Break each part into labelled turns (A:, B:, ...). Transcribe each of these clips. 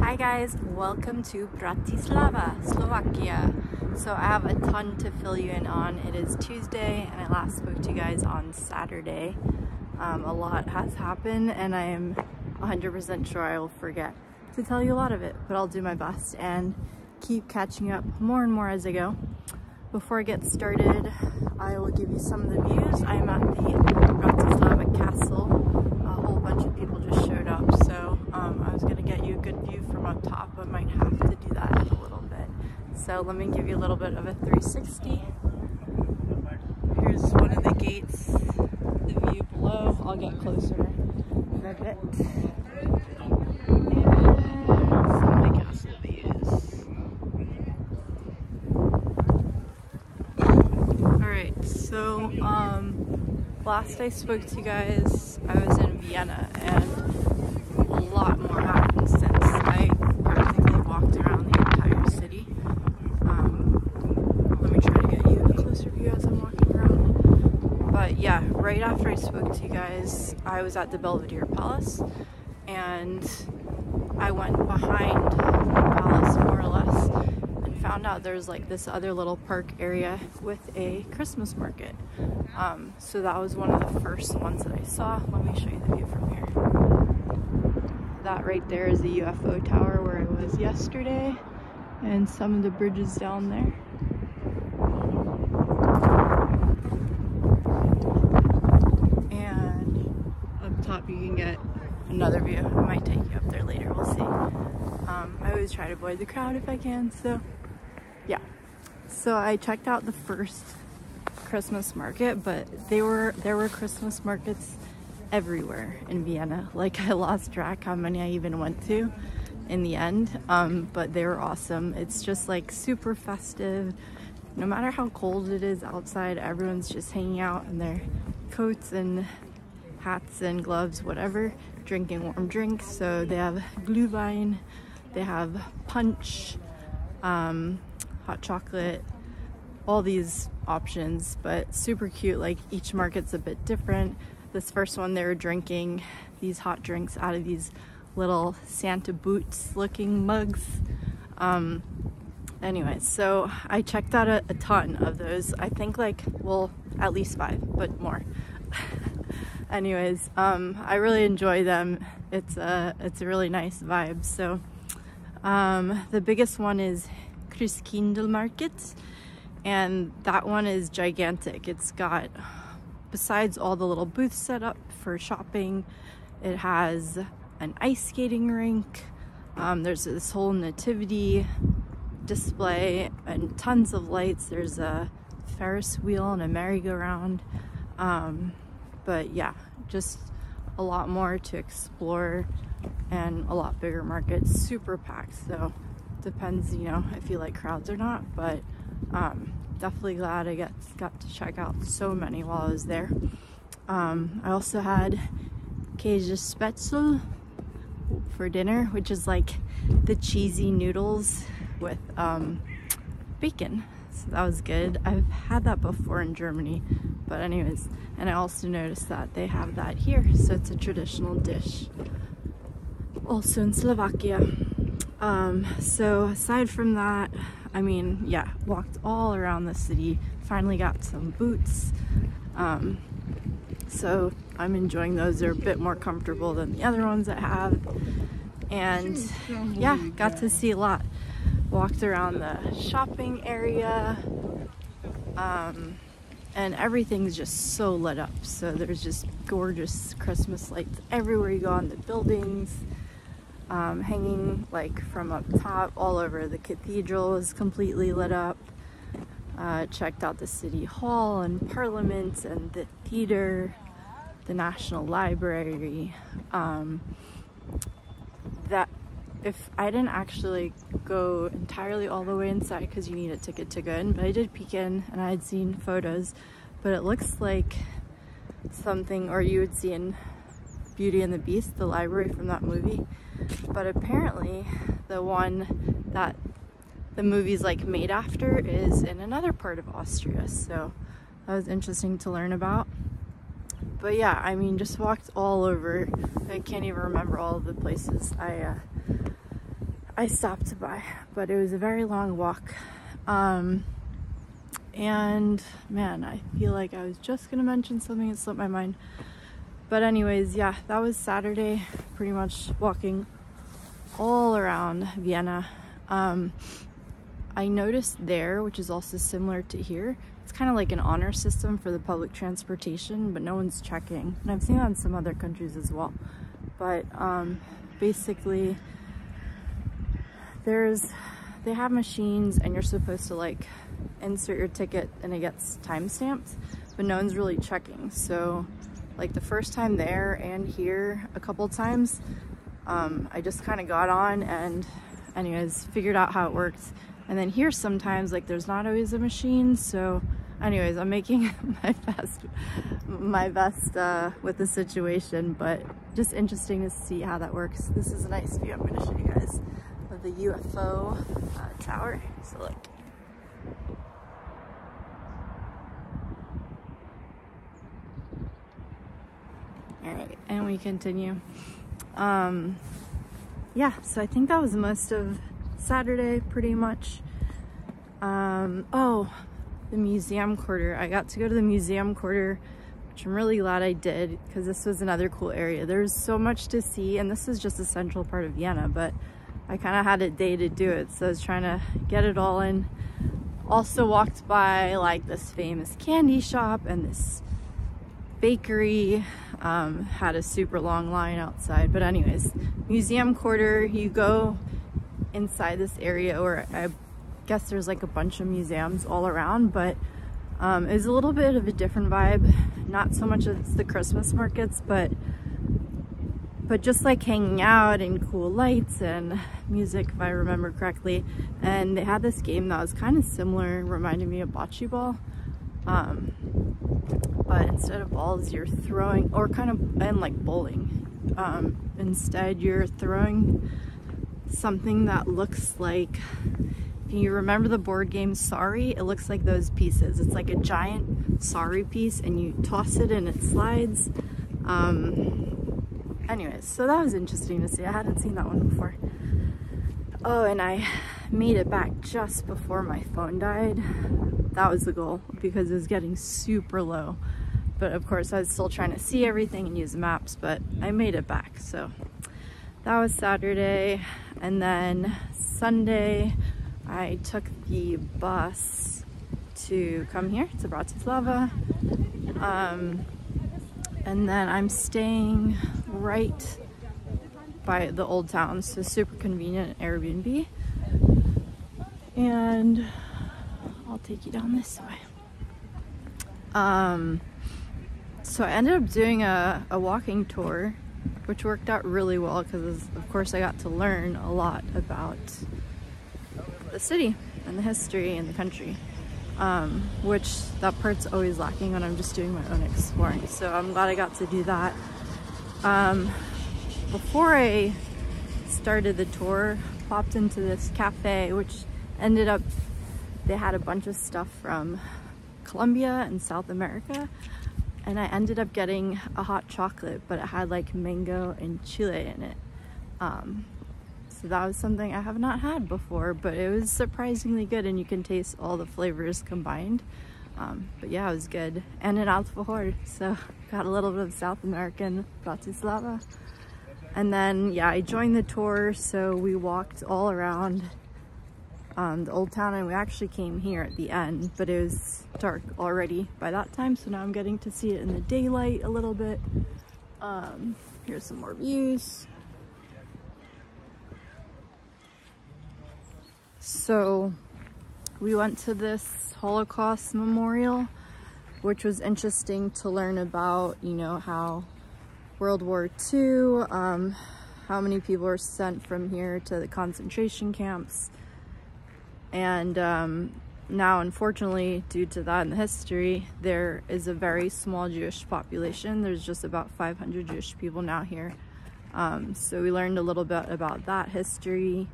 A: Hi guys, welcome to Bratislava, Slovakia. So I have a ton to fill you in on. It is Tuesday and I last spoke to you guys on Saturday. A lot has happened and I am 100% sure I will forget to tell you a lot of it, but I'll do my best and keep catching up more and more as I go. Before I get started, I will give you some of the views. I am at the Bratislava castle. A whole bunch of people just showed up, so I was going to get you a good view from up top, but might have to do that in a little bit. So let me give you a little bit of a 360. Here's one of the gates, the view below. I'll get closer in a bit. So, last I spoke to you guys, I was in Vienna, and a lot more happened since I practically walked around the entire city. Let me try to get you a closer view as I'm walking around. But yeah, right after I spoke to you guys, I was at the Belvedere Palace, and I went behind the palace more or less. Found out there's like this other little park area with a Christmas market. So that was one of the first ones that I saw. Let me show you the view from here. That right there is the UFO tower where I was yesterday, and some of the bridges down there. And up top you can get another view. I might take you up there later, we'll see. I always try to avoid the crowd if I can, so yeah. So I checked out the first Christmas market, but there were Christmas markets everywhere in Vienna. Like, I lost track how many I even went to in the end, but they were awesome. It's just like super festive. No matter how cold it is outside, everyone's just hanging out in their coats and hats and gloves, whatever, drinking warm drinks. So they have glühwein, they have punch, hot chocolate, all these options, but super cute. Like, each market's a bit different. This first one, they were drinking these hot drinks out of these little Santa boots looking mugs. Anyway, so I checked out a ton of those. I think like, well, at least 5, but more. Anyways, I really enjoy them. It's a really nice vibe. So the biggest one is Market, and that one is gigantic. It's got, besides all the little booths set up for shopping, it has an ice skating rink. There's this whole nativity display and tons of lights. There's a Ferris wheel and a merry-go-round. But yeah, just a lot more to explore and a lot bigger market, super packed. So depends, you know, if you like crowds or not, but definitely glad I got to check out so many while I was there. I also had Käsespätzle for dinner, which is like the cheesy noodles with bacon. So that was good. I've had that before in Germany, but anyways, and I also noticed that they have that here, so it's a traditional dish also in Slovakia. So aside from that, I mean, yeah, walked all around the city, finally got some boots. So I'm enjoying those. They're a bit more comfortable than the other ones I have. And yeah, got to see a lot. Walked around the shopping area, and everything's just so lit up. So there's just gorgeous Christmas lights everywhere you go on the buildings. Hanging like from up top all over. The cathedral is completely lit up. Checked out the city hall and parliament and the theater, the National Library. That if I didn't actually go entirely all the way inside because you need a ticket to go in, but I did peek in and I had seen photos, but it looks like something, or you would see in Beauty and the Beast, the library from that movie. But apparently the one that the movie's like made after is in another part of Austria, so that was interesting to learn about. But yeah, I mean, just walked all over. I can't even remember all of the places I I stopped by, but it was a very long walk. And man, I feel like I was just gonna mention something that slipped my mind. But anyways, yeah, that was Saturday, pretty much walking all around Vienna. I noticed there, which is also similar to here, it's kind of like an honor system for the public transportation, but no one's checking. And I've seen that in some other countries as well. But basically, they have machines and you're supposed to like insert your ticket and it gets time stamped, but no one's really checking. So like the first time there and here a couple times, I just kind of got on and anyways figured out how it worked. And then here sometimes like there's not always a machine, so anyways I'm making my best with the situation, but just interesting to see how that works. This is a nice view I'm going to show you guys of the UFO tower. So look. Alright, and we continue. Yeah, so I think that was most of Saturday pretty much. Oh, the museum quarter. I got to go to the museum quarter, which I'm really glad I did because this was another cool area. There's so much to see, and this is just a central part of Vienna, but I kind of had a day to do it, so I was trying to get it all in. Also walked by like this famous candy shop and this bakery. Had a super long line outside, but anyways, museum quarter, you go inside this area where I guess there's like a bunch of museums all around, but it was a little bit of a different vibe. Not so much as the Christmas markets, but just like hanging out and cool lights and music, if I remember correctly. And they had this game that was kind of similar, reminded me of bocce ball. But instead of balls, you're throwing, or kind of, and like bowling. Instead, you're throwing something that looks like, if you remember the board game Sorry, it looks like those pieces. It's like a giant Sorry piece and you toss it and it slides. Anyways, so that was interesting to see. I hadn't seen that one before. Oh, and I made it back just before my phone died. That was the goal because it was getting super low. But of course I was still trying to see everything and use maps, but I made it back. So that was Saturday. And then Sunday, I took the bus to come here to Bratislava. And then I'm staying right by the old town, so super convenient Airbnb. And I'll take you down this way. So I ended up doing a walking tour, which worked out really well because of course I got to learn a lot about the city and the history and the country, which that part's always lacking when I'm just doing my own exploring. So I'm glad I got to do that. Before I started the tour, popped into this cafe, which ended up, they had a bunch of stuff from Colombia and South America, and I ended up getting a hot chocolate, but it had like mango and chile in it. So that was something I have not had before, but it was surprisingly good, and you can taste all the flavors combined. But yeah, it was good. And an alfajor, so got a little bit of South American Bratislava. And then yeah, I joined the tour, so we walked all around the old town, and we actually came here at the end, but it was dark already by that time, so now I'm getting to see it in the daylight a little bit. Here's some more views. So we went to this Holocaust memorial, which was interesting to learn about, you know, how World War II, how many people were sent from here to the concentration camps. And now, unfortunately, due to that in the history, there is a very small Jewish population. There's just about 500 Jewish people now here. So we learned a little bit about that history.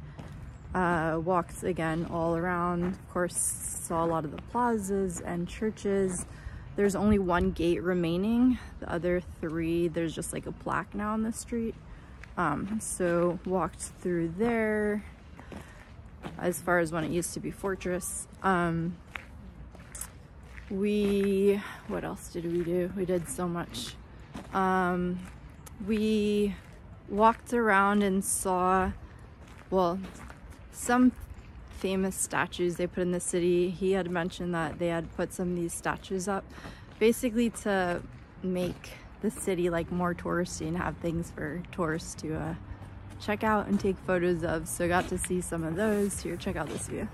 A: Walked again all around. Of course, saw a lot of the plazas and churches. There's only one gate remaining. The other three, there's just like a plaque now on the street. So walked through there, as far as when it used to be fortress. What else did we do? We did so much. We walked around and saw, well, some famous statues they put in the city. He had mentioned that they had put some of these statues up basically to make the city like more touristy and have things for tourists to check out and take photos of. So I got to see some of those. Here, check out this view.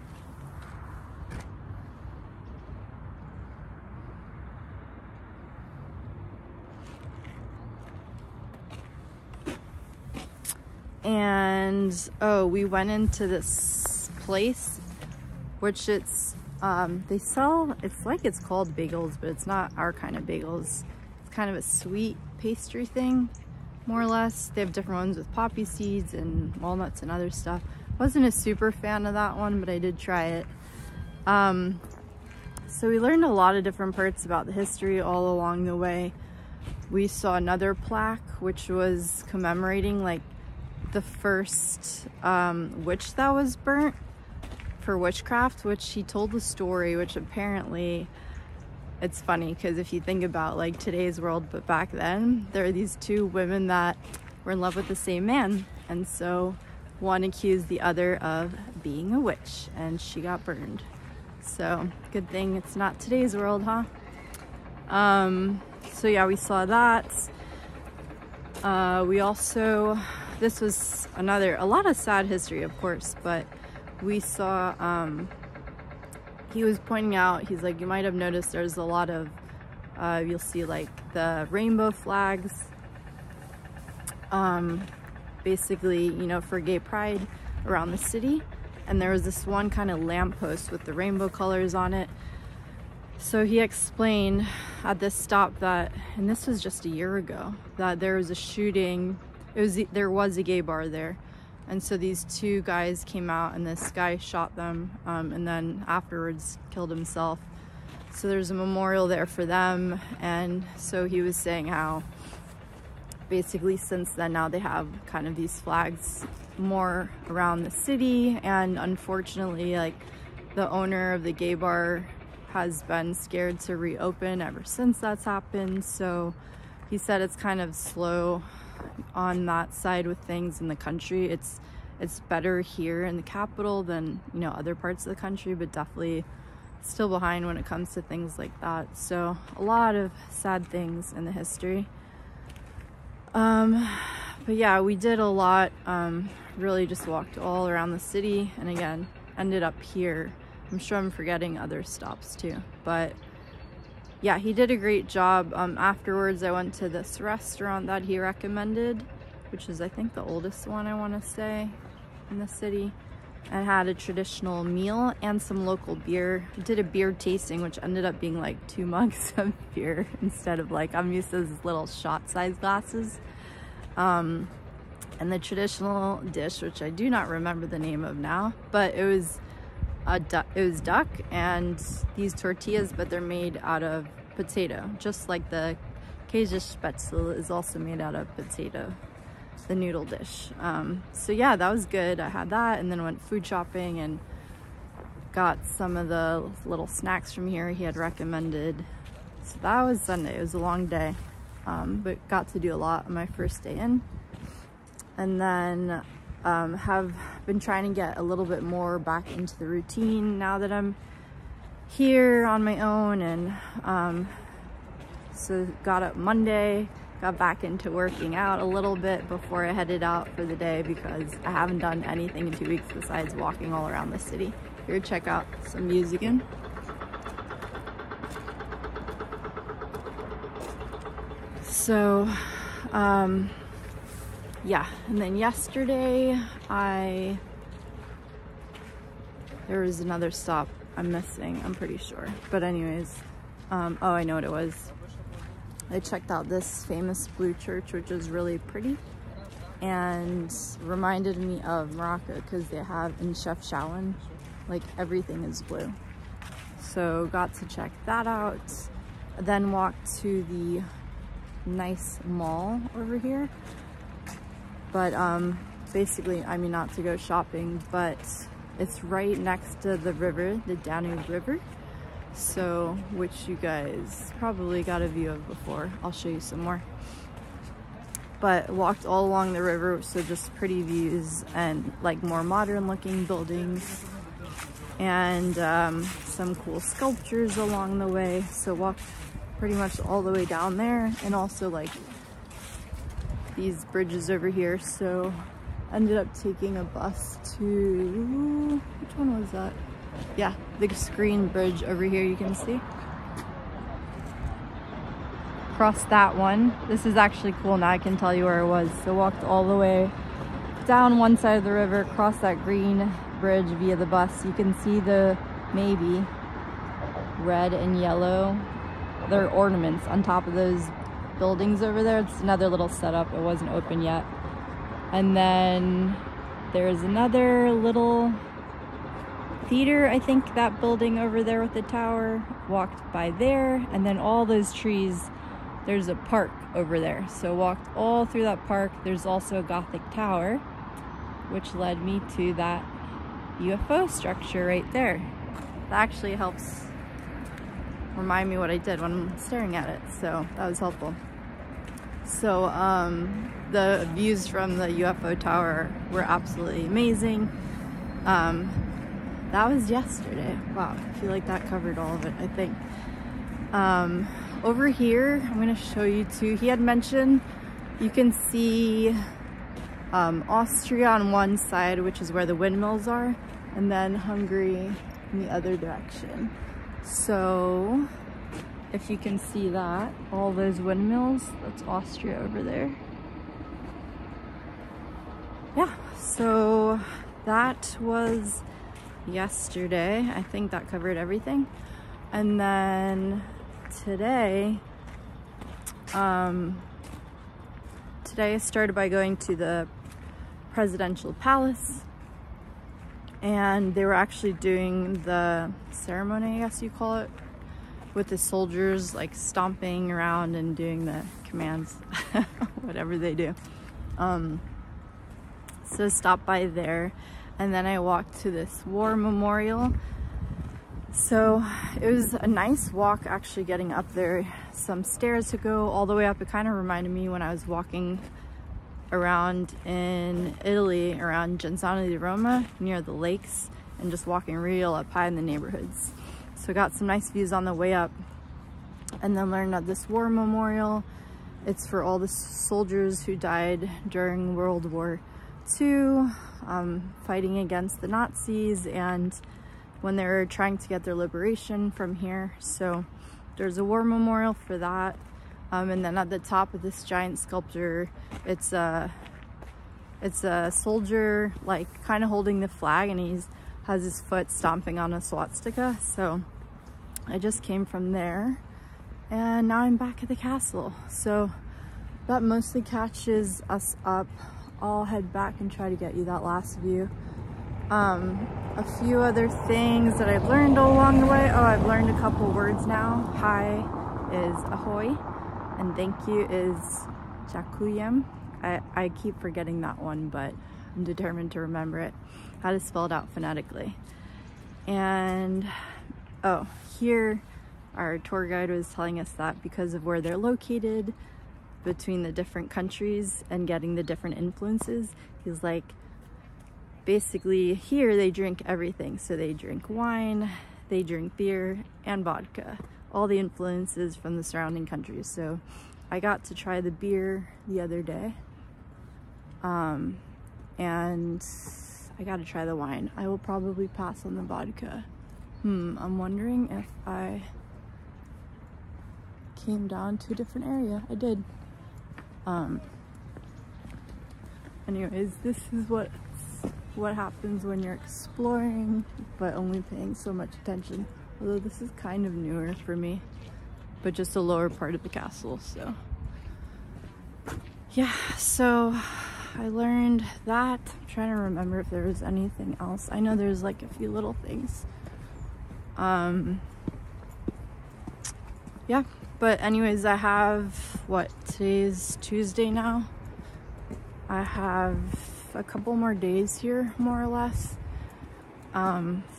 A: And oh, we went into this place, which it's they sell, it's like it's called bagels, but it's not our kind of bagels. It's kind of a sweet pastry thing, more or less. They have different ones with poppy seeds and walnuts and other stuff. Wasn't a super fan of that one, but I did try it. So we learned a lot of different parts about the history all along the way. We saw another plaque which was commemorating like the first witch that was burnt for witchcraft, which he told the story, which apparently, it's funny because if you think about like today's world, but back then there are these two women that were in love with the same man, and so one accused the other of being a witch and she got burned. So good thing it's not today's world, huh? So yeah, we saw that. We also, this was a lot of sad history, of course, but we saw, he was pointing out, he's like, you might have noticed there's a lot of, you'll see like the rainbow flags, basically, you know, for gay pride around the city. And there was this one kind of lamppost with the rainbow colors on it. So he explained at this stop that, and this was just a year ago, that there was a shooting. There was a gay bar there, and so these two guys came out and this guy shot them, and then afterwards killed himself. So there's a memorial there for them. And so he was saying how basically since then now they have kind of these flags more around the city, and unfortunately like the owner of the gay bar has been scared to reopen ever since that's happened. So he said it's kind of slow on that side with things in the country. It's better here in the capital than, you know, other parts of the country, but definitely still behind when it comes to things like that. So a lot of sad things in the history. But yeah, we did a lot. Really just walked all around the city, and again ended up here. I'm sure I'm forgetting other stops too, but yeah, he did a great job. Afterwards I went to this restaurant that he recommended, which is I think the oldest one, I want to say, in the city, and had a traditional meal and some local beer. Did a beer tasting, which ended up being like 2 mugs of beer instead of like, I'm used to those little shot size glasses. And the traditional dish, which I do not remember the name of now, but it was duck and these tortillas, but they're made out of potato, just like the Käsespätzle is also made out of potato, the noodle dish. So yeah, that was good. I had that and then went food shopping and got some of the little snacks from here he had recommended. So that was Sunday. It was a long day, but got to do a lot on my first day in. And then have been trying to get a little bit more back into the routine now that I'm here on my own. And so got up Monday, got back into working out a little bit before I headed out for the day, because I haven't done anything in 2 weeks besides walking all around the city. Here, check out some views again. So yeah, and then yesterday there was another stop I'm missing, I'm pretty sure, but anyways, oh, I know what it was. I checked out this famous blue church, which is really pretty and reminded me of Morocco, because they have in Chefchaouen, like everything is blue. So got to check that out, then walked to the nice mall over here. But basically, I mean, not to go shopping, but It's right next to the river, the Danube River. So, which you guys probably got a view of before. I'll show you some more. But walked all along the river, so just pretty views and like more modern looking buildings and some cool sculptures along the way. So walked pretty much all the way down there, and also like these bridges over here. So ended up taking a bus to, which one was that? Yeah, the screen bridge over here, you can see. Crossed that one. This is actually cool, now I can tell you where it was. So walked all the way down one side of the river, crossed that green bridge via the bus. You can see the maybe red and yellow, they're ornaments on top of those buildings over there. It's another little setup, it wasn't open yet. And then there's another little theater, I think, that building over there with the tower. Walked by there, and then all those trees, there's a park over there. So walked all through that park. There's also a Gothic tower, which led me to that UFO structure right there. That actually helps remind me what I did when I'm staring at it, so that was helpful. So the views from the UFO tower were absolutely amazing. That was yesterday. Wow, I feel like that covered all of it, I think. Over here, I'm gonna show you too. He had mentioned you can see Austria on one side, which is where the windmills are, and then Hungary in the other direction. So if you can see that, all those windmills, that's Austria over there. Yeah, so that was yesterday. I think that covered everything. And then today, today I started by going to the presidential palace, and they were actually doing the ceremony, I guess you call it, with the soldiers like stomping around and doing the commands, whatever they do. So stopped by there, and then I walked to this war memorial. So it was a nice walk actually getting up there. Some stairs to go all the way up. It kind of reminded me when I was walking around in Italy, around Genzano di Roma, near the lakes, and just walking real up high in the neighborhoods. So got some nice views on the way up, and then learned that this war memorial, it's for all the soldiers who died during World War II, fighting against the Nazis and when they were trying to get their liberation from here. So there's a war memorial for that. And then at the top of this giant sculpture, it's a soldier like kind of holding the flag, and he has his foot stomping on a swastika. So I just came from there, and now I'm back at the castle. So that mostly catches us up. I'll head back and try to get you that last view. A few other things that I've learned along the way. Oh, I've learned a couple words now. Hi is ahoy, and thank you is Jakuyem. I keep forgetting that one, but I'm determined to remember it, how to spell it out phonetically. And oh, here our tour guide was telling us that because of where they're located between the different countries and getting the different influences, he's like, basically here they drink everything. So they drink wine, they drink beer and vodka, all the influences from the surrounding countries. So I got to try the beer the other day, and I got to try the wine. I will probably pass on the vodka. I'm wondering if I came down to a different area. I did. Anyways, this is what happens when you're exploring but only paying so much attention. Although this is kind of newer for me, but just a lower part of the castle. So yeah, so I learned that. I'm trying to remember if there was anything else. I know there's like a few little things. Yeah, but anyways, I have, what, today's Tuesday now? I have a couple more days here, more or less.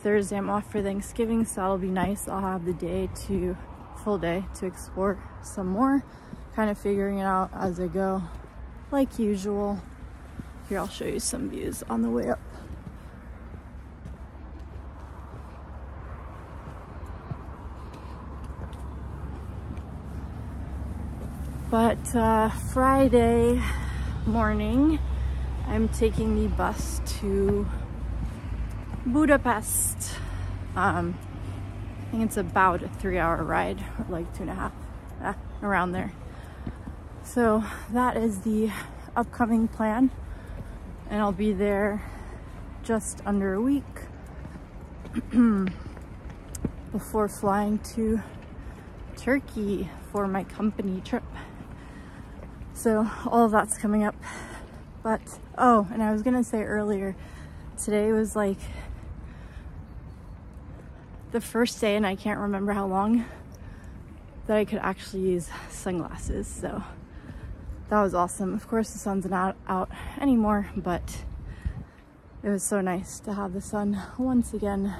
A: Thursday I'm off for Thanksgiving, so that'll be nice. I'll have the full day to explore some more, kind of figuring it out as I go, like usual. Here, I'll show you some views on the way up. But Friday morning, I'm taking the bus to Budapest. I think it's about a 3-hour ride, or like 2.5, around there. So that is the upcoming plan, and I'll be there just under a week before flying to Turkey for my company trip. So all of that's coming up. But, oh, and I was gonna say earlier, today was like the first day, and I can't remember how long, that I could actually use sunglasses. So that was awesome. Of course, the sun's not out anymore, but it was so nice to have the sun once again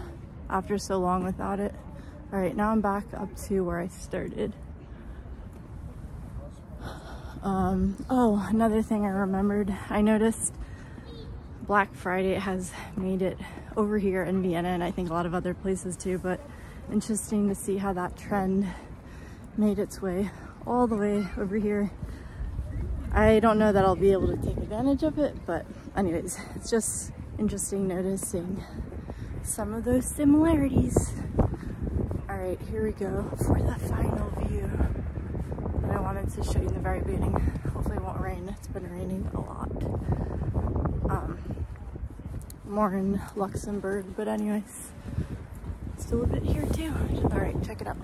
A: after so long without it. All right, now I'm back up to where I started. Oh, another thing I remembered, I noticed Black Friday has made it over here in Vienna, and I think a lot of other places too, but interesting to see how that trend made its way all the way over here. I don't know that I'll be able to take advantage of it, but anyways, it's just interesting noticing some of those similarities. All right, here we go for the final view that I wanted to show you in the very beginning. Hopefully it won't rain. It's been raining a lot. More in Luxembourg, but anyways, still a bit here too. All right, check it out.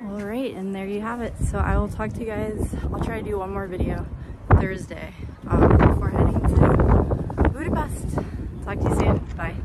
A: Alright, and there you have it. So I will talk to you guys. I'll try to do one more video Thursday before heading to Budapest. Talk to you soon. Bye.